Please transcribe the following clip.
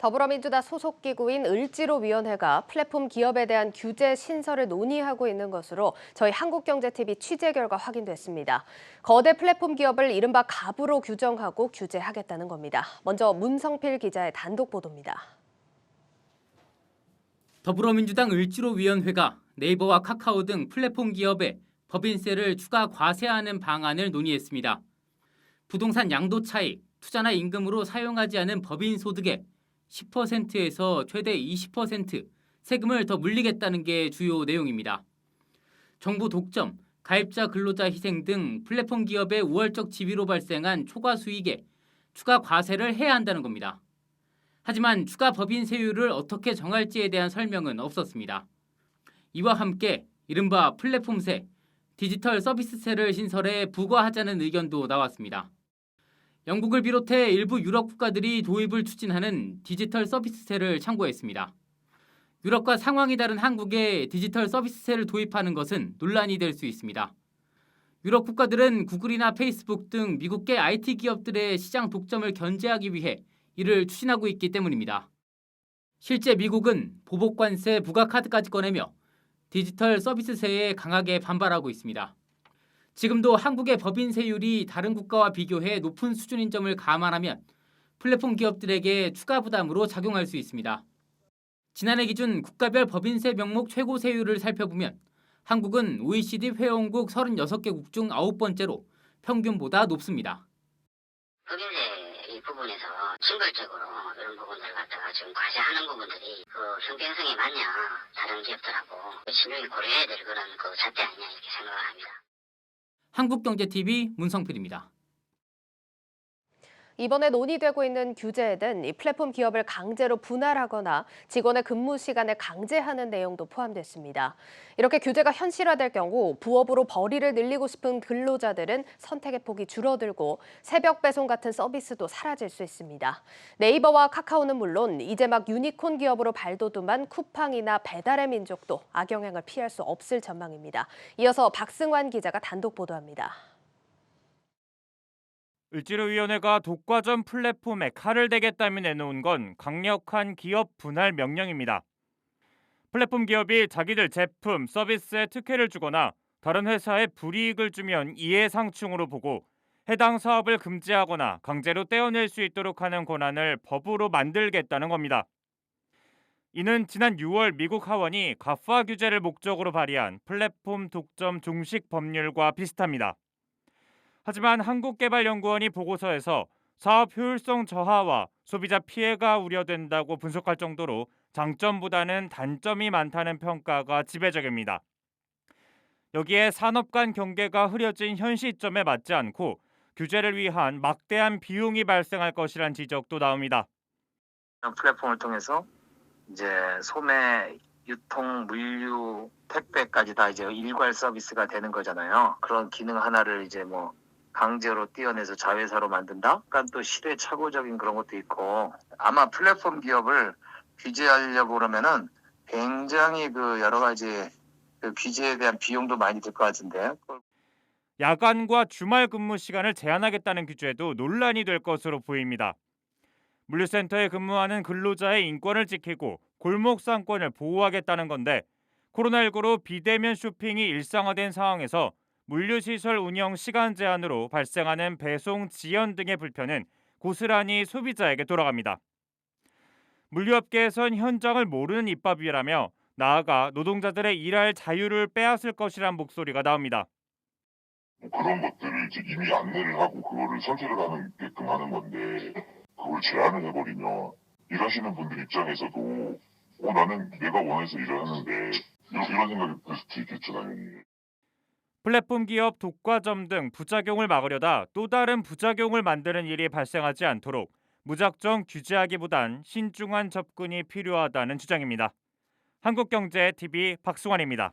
더불어민주당 소속 기구인 을지로위원회가 플랫폼 기업에 대한 규제 신설을 논의하고 있는 것으로 저희 한국경제TV 취재 결과 확인됐습니다. 거대 플랫폼 기업을 이른바 갑으로 규정하고 규제하겠다는 겁니다. 먼저 문성필 기자의 단독 보도입니다. 더불어민주당 을지로위원회가 네이버와 카카오 등 플랫폼 기업에 법인세를 추가 과세하는 방안을 논의했습니다. 부동산 양도 차익, 투자나 임금으로 사용하지 않은 법인 소득에 10%에서 최대 20% 세금을 더 물리겠다는 게 주요 내용입니다. 정부 독점, 가입자 근로자 희생 등 플랫폼 기업의 우월적 지위로 발생한 초과 수익에 추가 과세를 해야 한다는 겁니다. 하지만 추가 법인 세율을 어떻게 정할지에 대한 설명은 없었습니다. 이와 함께 이른바 플랫폼세, 디지털 서비스세를 신설해 부과하자는 의견도 나왔습니다. 영국을 비롯해 일부 유럽 국가들이 도입을 추진하는 디지털 서비스세를 참고했습니다. 유럽과 상황이 다른 한국에 디지털 서비스세를 도입하는 것은 논란이 될 수 있습니다. 유럽 국가들은 구글이나 페이스북 등 미국계 IT 기업들의 시장 독점을 견제하기 위해 이를 추진하고 있기 때문입니다. 실제 미국은 보복관세 부과 카드까지 꺼내며 디지털 서비스세에 강하게 반발하고 있습니다. 지금도 한국의 법인 세율이 다른 국가와 비교해 높은 수준인 점을 감안하면 플랫폼 기업들에게 추가 부담으로 작용할 수 있습니다. 지난해 기준 국가별 법인세 명목 최고 세율을 살펴보면 한국은 OECD 회원국 36개국 중 9번째로 평균보다 높습니다. 법인세 이 부분에서 징벌적으로 이런 부분들을 갖다가 지금 과세하는 부분들이 그 형평성에 맞냐 다른 기업들하고 신중히 고려해야 될 그런 그 잣대 아니냐 이렇게 생각을 합니다. 한국경제TV 문성필입니다. 이번에 논의되고 있는 규제에는 이 플랫폼 기업을 강제로 분할하거나 직원의 근무 시간을 강제하는 내용도 포함됐습니다. 이렇게 규제가 현실화될 경우 부업으로 벌이를 늘리고 싶은 근로자들은 선택의 폭이 줄어들고 새벽 배송 같은 서비스도 사라질 수 있습니다. 네이버와 카카오는 물론 이제 막 유니콘 기업으로 발돋움한 쿠팡이나 배달의 민족도 악영향을 피할 수 없을 전망입니다. 이어서 박승환 기자가 단독 보도합니다. 을지로위원회가 독과점 플랫폼에 칼을 대겠다며 내놓은 건 강력한 기업 분할 명령입니다. 플랫폼 기업이 자기들 제품, 서비스에 특혜를 주거나 다른 회사에 불이익을 주면 이해상충으로 보고 해당 사업을 금지하거나 강제로 떼어낼 수 있도록 하는 권한을 법으로 만들겠다는 겁니다. 이는 지난 6월 미국 하원이 가파 규제를 목적으로 발의한 플랫폼 독점 종식 법률과 비슷합니다. 하지만 한국개발연구원이 보고서에서 사업 효율성 저하와 소비자 피해가 우려된다고 분석할 정도로 장점보다는 단점이 많다는 평가가 지배적입니다. 여기에 산업 간 경계가 흐려진 현 시점에 맞지 않고 규제를 위한 막대한 비용이 발생할 것이란 지적도 나옵니다. 플랫폼을 통해서 이제 소매, 유통, 물류, 택배까지 다 이제 일괄 서비스가 되는 거잖아요. 그런 기능 하나를 이제 뭐 강제로 떼어내서 자회사로 만든다? 그러니까 또 시대착오적인 그런 것도 있고 아마 플랫폼 기업을 규제하려고 그러면은 굉장히 그 여러 가지 그 규제에 대한 비용도 많이 들 것 같은데. 야간과 주말 근무 시간을 제한하겠다는 규제도 논란이 될 것으로 보입니다. 물류센터에 근무하는 근로자의 인권을 지키고 골목 상권을 보호하겠다는 건데 코로나19로 비대면 쇼핑이 일상화된 상황에서 물류시설 운영 시간 제한으로 발생하는 배송 지연 등의 불편은 고스란히 소비자에게 돌아갑니다. 물류업계에선 현장을 모르는 입법이라며 나아가 노동자들의 일할 자유를 빼앗을 것이란 목소리가 나옵니다. 그런 것들을 이제 이미 안내를 하고 그거를 선택을 하게끔 하는 건데 그걸 제한을 해버리면 일하시는 분들 입장에서도 나는 내가 원해서 일을 하는데 이런 생각이 들 수도 있겠죠 당연히. 플랫폼 기업 독과점 등 부작용을 막으려다 또 다른 부작용을 만드는 일이 발생하지 않도록 무작정 규제하기보단 신중한 접근이 필요하다는 주장입니다. 한국경제TV 박승환입니다.